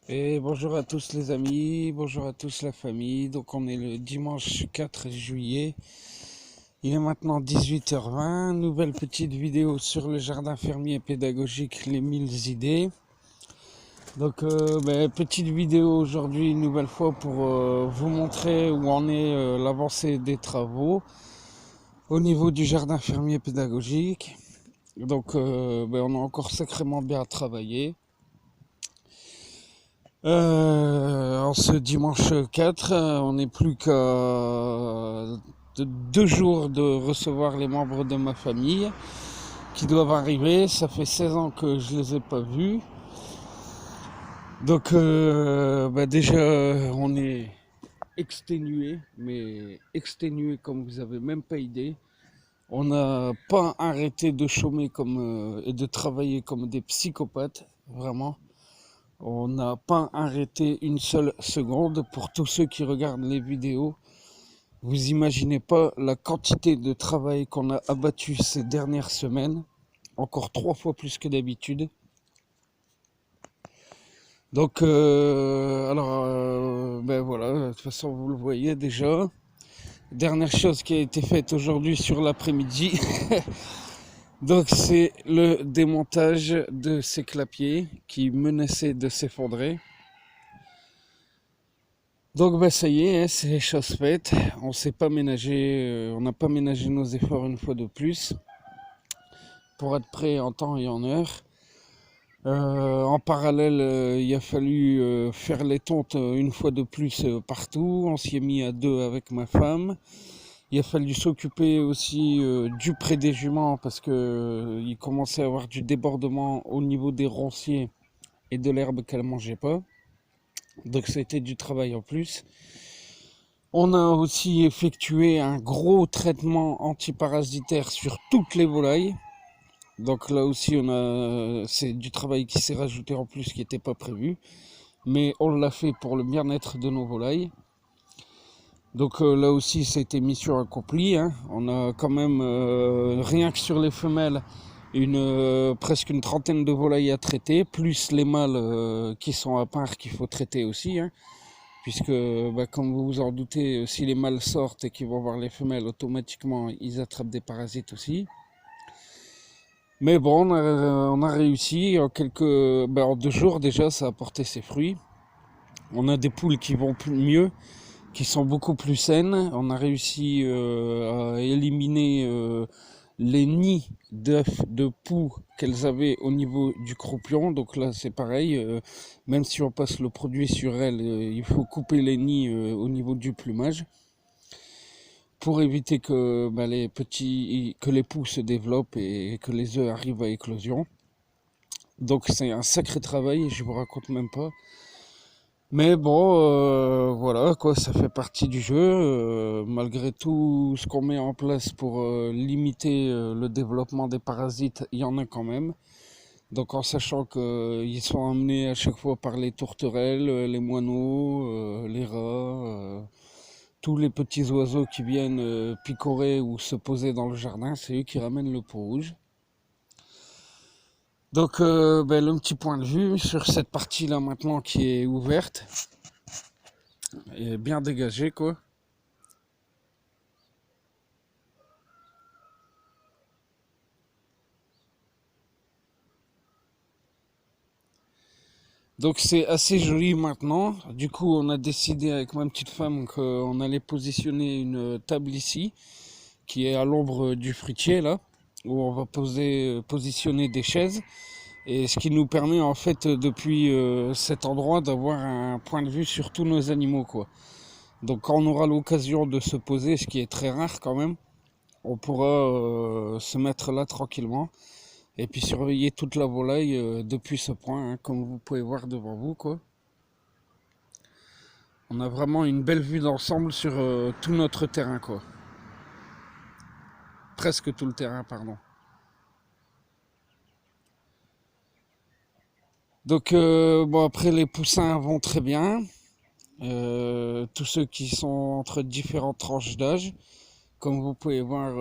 Et bonjour à tous les amis, bonjour à tous la famille. Donc on est le dimanche 4 juillet. Il est maintenant 18h20. Nouvelle petite vidéo sur le jardin fermier pédagogique Les 1000 idées. Donc petite vidéo aujourd'hui une nouvelle fois pour vous montrer où en est l'avancée des travaux au niveau du jardin fermier pédagogique. Donc on a encore sacrément bien travaillé. En ce dimanche 4, on n'est plus qu'à 2 jours de recevoir les membres de ma famille qui doivent arriver. Ça fait 16 ans que je les ai pas vus. Donc déjà on est exténué, mais exténué comme vous avez même pas idée. On n'a pas arrêté de chômer et de travailler comme des psychopathes, vraiment. On n'a pas arrêté une seule seconde. Pour tous ceux qui regardent les vidéos, vous imaginez pas la quantité de travail qu'on a abattu ces dernières semaines, encore 3 fois plus que d'habitude. Donc, voilà, de toute façon vous le voyez déjà. Dernière chose qui a été faite aujourd'hui sur l'après-midi, donc c'est le démontage de ces clapiers qui menaçaient de s'effondrer. Donc ça y est, hein, c'est chose faite. On s'est pas ménagé, on n'a pas ménagé nos efforts une fois de plus pour être prêt en temps et en heure. En parallèle, il a fallu faire les tontes une fois de plus partout. On s'y est mis à deux avec ma femme. Il a fallu s'occuper aussi du pré des juments parce que il commençait à avoir du débordement au niveau des ronciers et de l'herbe qu'elle mangeait pas. Donc ça a été du travail en plus. On a aussi effectué un gros traitement antiparasitaire sur toutes les volailles. Donc là aussi, c'est du travail qui s'est rajouté en plus qui n'était pas prévu. Mais on l'a fait pour le bien-être de nos volailles. Donc là aussi, c'était mission accomplie, hein. On a quand même, rien que sur les femelles, presque une trentaine de volailles à traiter, plus les mâles qui sont à part qu'il faut traiter aussi, hein. Puisque, comme vous vous en doutez, si les mâles sortent et qu'ils vont voir les femelles, automatiquement, ils attrapent des parasites aussi. Mais bon, on a réussi en 2 jours déjà, ça a porté ses fruits. On a des poules qui vont mieux, qui sont beaucoup plus saines. On a réussi à éliminer les nids d'œufs, de poux qu'elles avaient au niveau du croupion. Donc là, c'est pareil. Même si on passe le produit sur elles, il faut couper les nids au niveau du plumage pour éviter que que les poux se développent et que les œufs arrivent à éclosion. Donc c'est un sacré travail, je vous raconte même pas. Mais bon, voilà quoi, ça fait partie du jeu. Malgré tout ce qu'on met en place pour limiter le développement des parasites, il y en a quand même. Donc en sachant qu'ils sont amenés à chaque fois par les tourterelles, les moineaux, les rats, tous les petits oiseaux qui viennent picorer ou se poser dans le jardin, c'est eux qui ramènent le pot rouge. Donc le petit point de vue sur cette partie-là maintenant qui est ouverte et bien dégagée quoi. Donc c'est assez joli maintenant. Du coup on a décidé avec ma petite femme qu'on allait positionner une table ici qui est à l'ombre du fruitier là où on va positionner des chaises. Et ce qui nous permet en fait depuis cet endroit d'avoir un point de vue sur tous nos animaux quoi. Donc quand on aura l'occasion de se poser, ce qui est très rare quand même, on pourra se mettre là tranquillement et puis surveiller toute la volaille depuis ce point, hein, comme vous pouvez voir devant vous quoi. On a vraiment une belle vue d'ensemble sur tout notre terrain quoi. Presque tout le terrain pardon. Donc après les poussins vont très bien. Tous ceux qui sont entre différentes tranches d'âge, comme vous pouvez voir,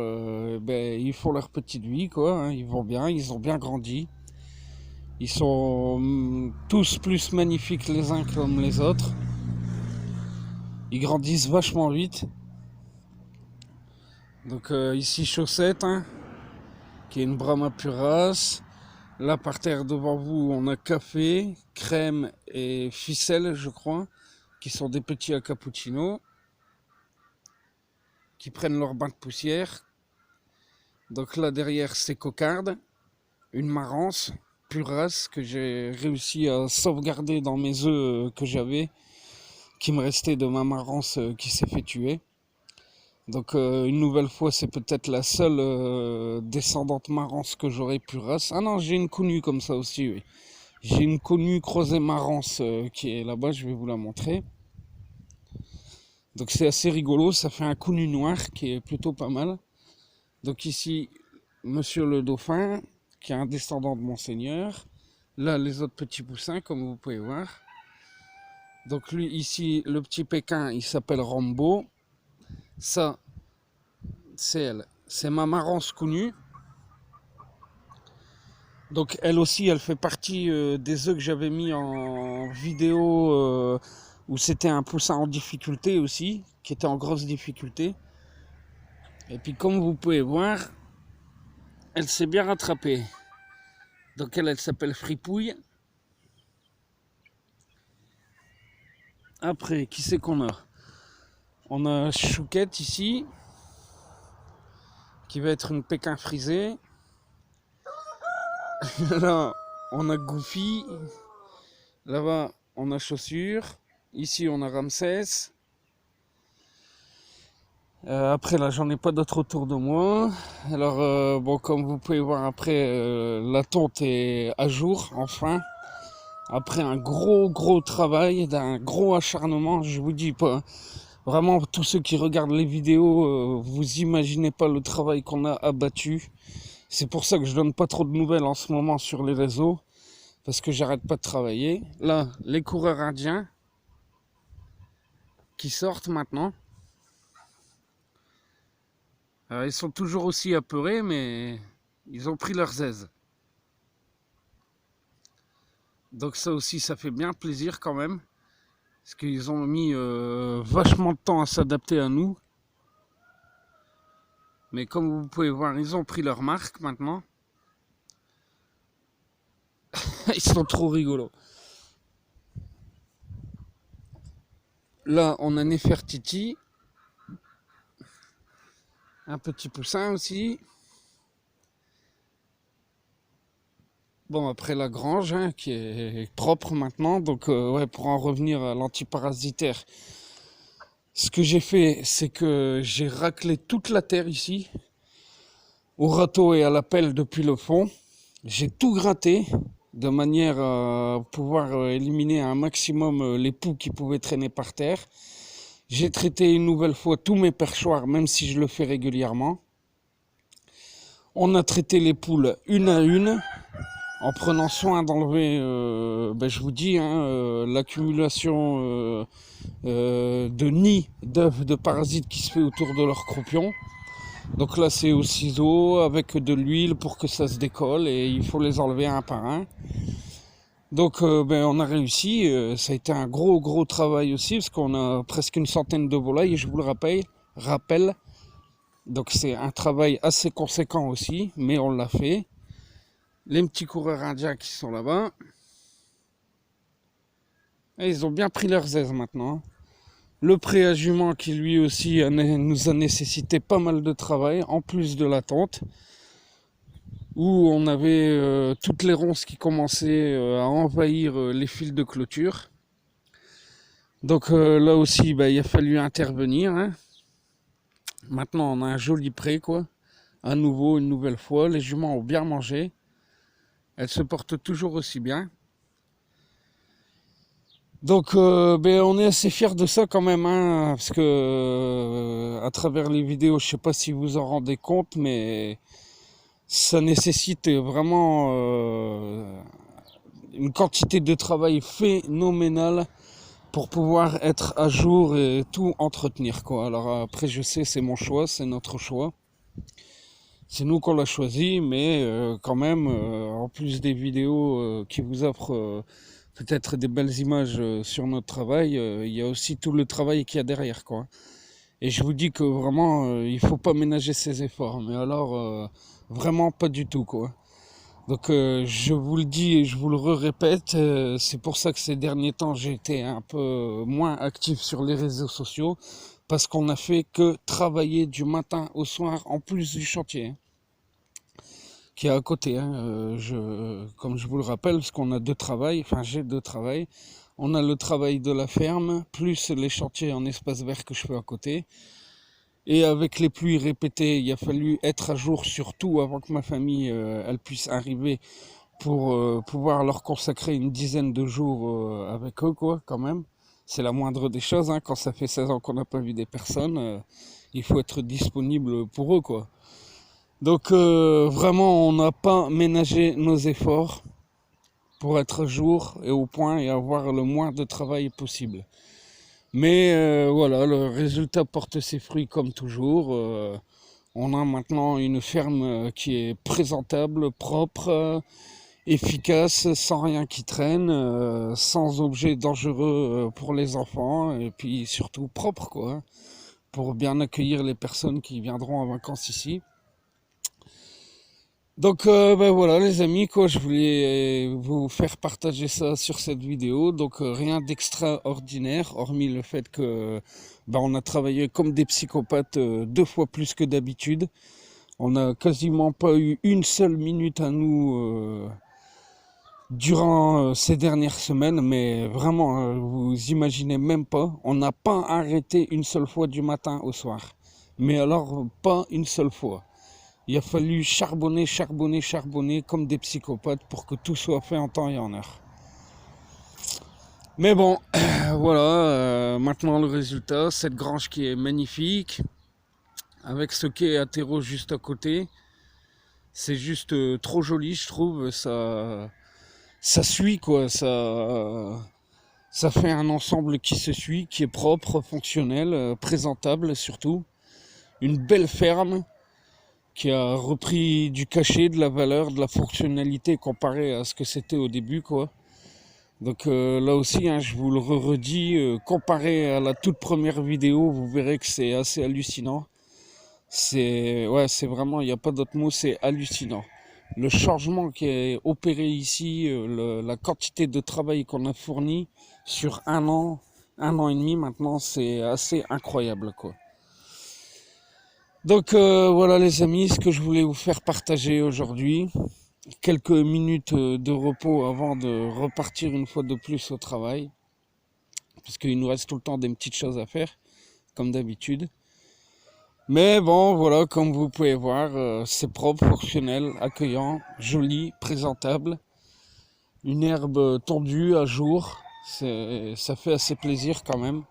ils font leur petite vie quoi, hein, ils vont bien, ils ont bien grandi. Ils sont tous plus magnifiques les uns comme les autres. Ils grandissent vachement vite. Donc ici Chaussette, hein, qui est une Brahma pure race. Là par terre devant vous on a Café, Crème et Ficelle je crois, qui sont des petits à cappuccino, qui prennent leur bain de poussière. Donc là derrière c'est Cocarde, une marance pure race que j'ai réussi à sauvegarder dans mes œufs que j'avais, qui me restait de ma marance qui s'est fait tuer. Donc une nouvelle fois c'est peut-être la seule descendante marance que j'aurais pu race. Ah non, j'ai une connue comme ça aussi, oui. J'ai une connue croisée marance qui est là-bas, je vais vous la montrer. Donc c'est assez rigolo, ça fait un connu noir qui est plutôt pas mal. Donc ici, Monsieur le Dauphin, qui est un descendant de Monseigneur. Là, les autres petits poussins, comme vous pouvez voir. Donc lui, ici, le petit Pékin, il s'appelle Rambo. Ça, c'est elle. C'est ma marance connue. Donc elle aussi, elle fait partie des œufs que j'avais mis en vidéo où c'était un poussin en difficulté aussi, qui était en grosse difficulté. Et puis comme vous pouvez voir, elle s'est bien rattrapée. Donc elle s'appelle Fripouille. Après, qui c'est qu'on a? On a Chouquette ici, qui va être une Pékin frisée. Là, on a Goofy. Là-bas, on a Chaussure. Ici, on a Ramsès. Après, là, j'en ai pas d'autres autour de moi. Alors, bon, comme vous pouvez voir après, la tonte est à jour, enfin. Après un gros travail, d'un gros acharnement, je vous dis pas. Vraiment, tous ceux qui regardent les vidéos, vous imaginez pas le travail qu'on a abattu. C'est pour ça que je donne pas trop de nouvelles en ce moment sur les réseaux, parce que j'arrête pas de travailler. Là, les coureurs indiens qui sortent maintenant. Ils sont toujours aussi apeurés, mais ils ont pris leurs aises. Donc ça aussi, ça fait bien plaisir quand même. Parce qu'ils ont mis vachement de temps à s'adapter à nous. Mais comme vous pouvez voir, ils ont pris leur marque maintenant. Ils sont trop rigolos. Là, on a Nefertiti. Un petit poussin aussi. Bon, après la grange, hein, qui est propre maintenant. Donc, ouais, pour en revenir à l'antiparasitaire, ce que j'ai fait, c'est que j'ai raclé toute la terre ici, au râteau et à la pelle depuis le fond. J'ai tout gratté, de manière à pouvoir éliminer un maximum les poux qui pouvaient traîner par terre. J'ai traité une nouvelle fois tous mes perchoirs, même si je le fais régulièrement. On a traité les poules une à une, en prenant soin d'enlever, je vous dis, hein, l'accumulation de nids d'œufs de parasites qui se fait autour de leur croupion. Donc là c'est au ciseau avec de l'huile pour que ça se décolle et il faut les enlever un par un. Donc on a réussi, ça a été un gros travail aussi parce qu'on a presque une centaine de volailles, je vous le rappelle. Donc c'est un travail assez conséquent aussi, mais on l'a fait. Les petits coureurs indiens qui sont là-bas. Et ils ont bien pris leurs aises maintenant. Le pré à jument qui lui aussi nous a nécessité pas mal de travail, en plus de la tonte, où on avait toutes les ronces qui commençaient à envahir les fils de clôture. Donc là aussi, il a fallu intervenir. Hein. Maintenant, on a un joli pré, quoi. À nouveau, une nouvelle fois. Les juments ont bien mangé. Elles se portent toujours aussi bien. Donc, on est assez fiers de ça quand même, hein, parce que à travers les vidéos, je sais pas si vous en rendez compte, mais ça nécessite vraiment une quantité de travail phénoménale pour pouvoir être à jour et tout entretenir, quoi. Alors après, je sais, c'est mon choix, c'est notre choix. C'est nous qu'on l'a choisi, mais quand même, en plus des vidéos qui vous offrent peut-être des belles images sur notre travail, il y a aussi tout le travail qu'il y a derrière, quoi. Et je vous dis que vraiment, il faut pas ménager ses efforts, mais alors vraiment pas du tout, quoi. Donc je vous le dis et je vous le répète, c'est pour ça que ces derniers temps j'ai été un peu moins actif sur les réseaux sociaux, parce qu'on a fait que travailler du matin au soir en plus du chantier, hein, qui est à côté, hein. Comme je vous le rappelle, parce qu'on a deux travails, enfin j'ai deux travails. On a le travail de la ferme, plus les chantiers en espace vert que je fais à côté. Et avec les pluies répétées, il a fallu être à jour sur tout avant que ma famille elle puisse arriver pour pouvoir leur consacrer une dizaine de jours avec eux, quoi, quand même. C'est la moindre des choses, hein. Quand ça fait 16 ans qu'on n'a pas vu des personnes, il faut être disponible pour eux, quoi. Donc vraiment, on n'a pas ménagé nos efforts pour être à jour et au point et avoir le moins de travail possible. Mais voilà, le résultat porte ses fruits comme toujours. On a maintenant une ferme qui est présentable, propre, efficace, sans rien qui traîne, sans objets dangereux pour les enfants, et puis surtout propre, quoi, hein, pour bien accueillir les personnes qui viendront en vacances ici. Donc ben voilà les amis, quoi, je voulais vous faire partager ça sur cette vidéo. Donc rien d'extraordinaire, hormis le fait que ben, on a travaillé comme des psychopathes 2 fois plus que d'habitude. On n'a quasiment pas eu une seule minute à nous durant ces dernières semaines, mais vraiment, vous imaginez même pas, on n'a pas arrêté une seule fois du matin au soir. Mais alors pas une seule fois. Il a fallu charbonner, charbonner, charbonner comme des psychopathes pour que tout soit fait en temps et en heure. Mais bon, voilà, maintenant le résultat, cette grange qui est magnifique, avec ce quai à terreau juste à côté. C'est juste trop joli, je trouve. Ça suit, quoi. Ça fait un ensemble qui se suit, qui est propre, fonctionnel, présentable surtout. Une belle ferme qui a repris du cachet, de la valeur, de la fonctionnalité comparé à ce que c'était au début, quoi. Donc là aussi, hein, je vous le redis, comparé à la toute première vidéo, vous verrez que c'est assez hallucinant. Ouais, c'est vraiment, il n'y a pas d'autre mot, c'est hallucinant. Le changement qui est opéré ici, la quantité de travail qu'on a fourni sur un an et demi maintenant, c'est assez incroyable, quoi. Donc voilà les amis, ce que je voulais vous faire partager aujourd'hui. Quelques minutes de repos avant de repartir une fois de plus au travail. Parce qu'il nous reste tout le temps des petites choses à faire, comme d'habitude. Mais bon, voilà, comme vous pouvez voir, c'est propre, fonctionnel, accueillant, joli, présentable. Une herbe tondue à jour, ça fait assez plaisir quand même.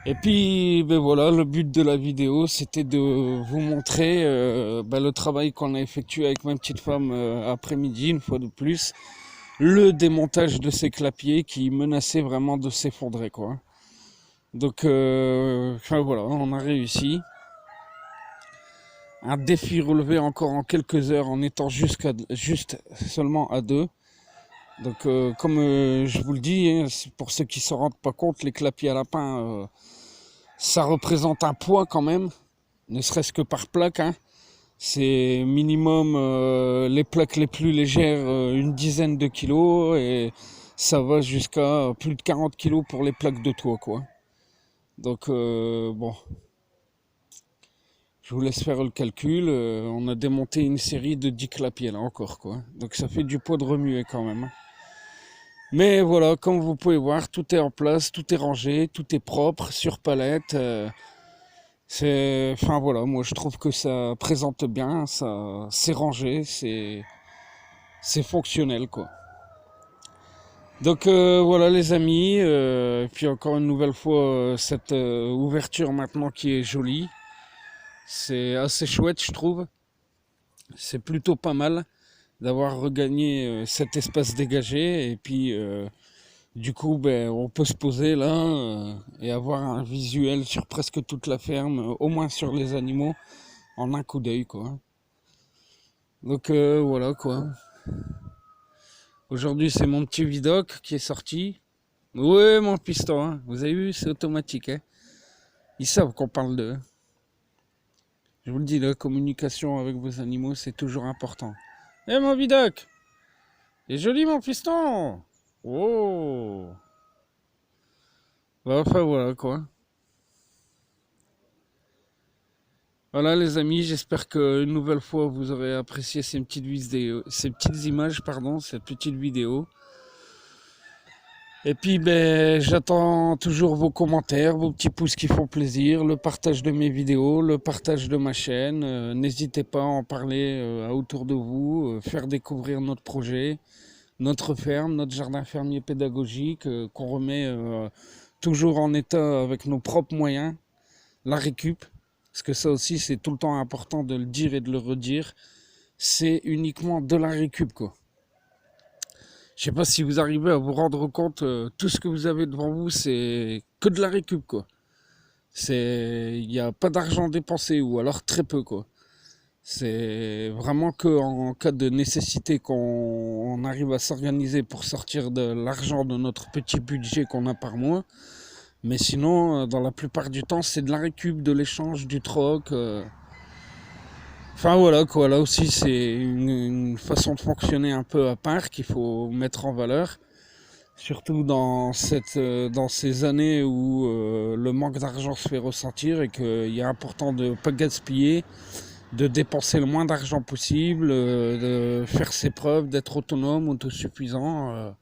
Et puis, ben voilà, le but de la vidéo, c'était de vous montrer le travail qu'on a effectué avec ma petite femme après-midi, une fois de plus. Le démontage de ces clapiers qui menaçaient vraiment de s'effondrer, quoi. Donc, voilà, on a réussi. Un défi relevé encore en quelques heures en étant juste seulement à deux. Donc, comme je vous le dis, hein, pour ceux qui ne se rendent pas compte, les clapiers à lapin, ça représente un poids quand même, ne serait-ce que par plaque, hein. C'est minimum les plaques les plus légères, une dizaine de kilos, et ça va jusqu'à plus de 40 kilos pour les plaques de toit, quoi. Donc, bon, je vous laisse faire le calcul. On a démonté une série de 10 clapiers, là encore, quoi. Donc, ça fait du poids de remuer quand même. Mais voilà, comme vous pouvez voir, tout est en place, tout est rangé, tout est propre, sur palette. Enfin voilà, moi je trouve que ça présente bien, c'est rangé, c'est fonctionnel, quoi. Donc voilà les amis, et puis encore une nouvelle fois cette ouverture maintenant qui est jolie, c'est assez chouette je trouve, c'est plutôt pas mal d'avoir regagné cet espace dégagé, et puis du coup ben, on peut se poser là et avoir un visuel sur presque toute la ferme, au moins sur les animaux. en un coup d'œil, quoi. Donc voilà, quoi. Aujourd'hui, c'est mon petit vidoc qui est sorti. Ouais, mon piston, hein. Vous avez vu, c'est automatique, hein. Ils savent qu'on parle d'eux. Je vous le dis, la communication avec vos animaux, c'est toujours important. Eh, mon vidoc! Il est joli, mon piston! Oh! Bah, enfin, voilà, quoi. Voilà, les amis, j'espère qu'une nouvelle fois, vous aurez apprécié ces petites vidéos, ces petites images, pardon, cette petite vidéo. Et puis, ben, j'attends toujours vos commentaires, vos petits pouces qui font plaisir, le partage de mes vidéos, le partage de ma chaîne. N'hésitez pas à en parler autour de vous, faire découvrir notre projet, notre ferme, notre jardin fermier pédagogique, qu'on remet toujours en état avec nos propres moyens, la récup. Parce que ça aussi, c'est tout le temps important de le dire et de le redire. C'est uniquement de la récup, quoi. Je sais pas si vous arrivez à vous rendre compte, tout ce que vous avez devant vous, c'est que de la récup, quoi. Il n'y a pas d'argent dépensé, ou alors très peu, quoi. C'est vraiment que en cas de nécessité qu'on arrive à s'organiser pour sortir de l'argent de notre petit budget qu'on a par mois. Mais sinon, dans la plupart du temps, c'est de la récup, de l'échange, du troc. Enfin voilà, quoi. Là aussi, c'est une façon de fonctionner un peu à part qu'il faut mettre en valeur. Surtout dans ces années où le manque d'argent se fait ressentir et qu'il est important de ne pas gaspiller, de dépenser le moins d'argent possible, de faire ses preuves, d'être autonome, autosuffisant.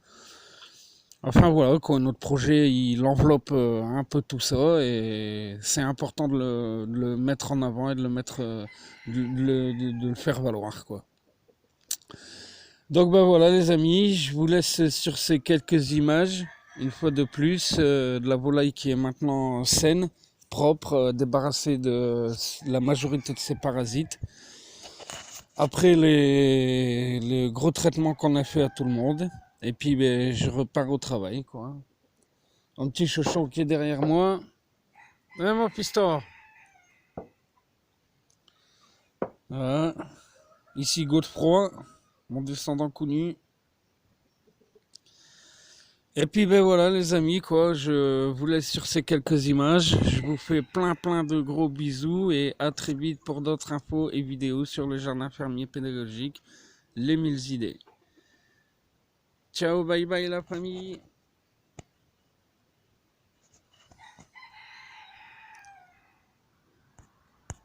Enfin voilà, quoi, notre projet il enveloppe un peu tout ça et c'est important de le mettre en avant et de le mettre, de le faire valoir, quoi. Donc ben voilà les amis, je vous laisse sur ces quelques images, une fois de plus, de la volaille qui est maintenant saine, propre, débarrassée de la majorité de ses parasites. Après les gros traitements qu'on a fait à tout le monde, et puis ben, je repars au travail, quoi. Un petit chouchon qui est derrière moi. Ouais, mon piston. Voilà. Ici Godefroy, mon descendant connu. Et puis ben voilà les amis, quoi, je vous laisse sur ces quelques images. Je vous fais plein de gros bisous et à très vite pour d'autres infos et vidéos sur le jardin fermier pédagogique, les 1000 idées. Ciao, bye bye la famille.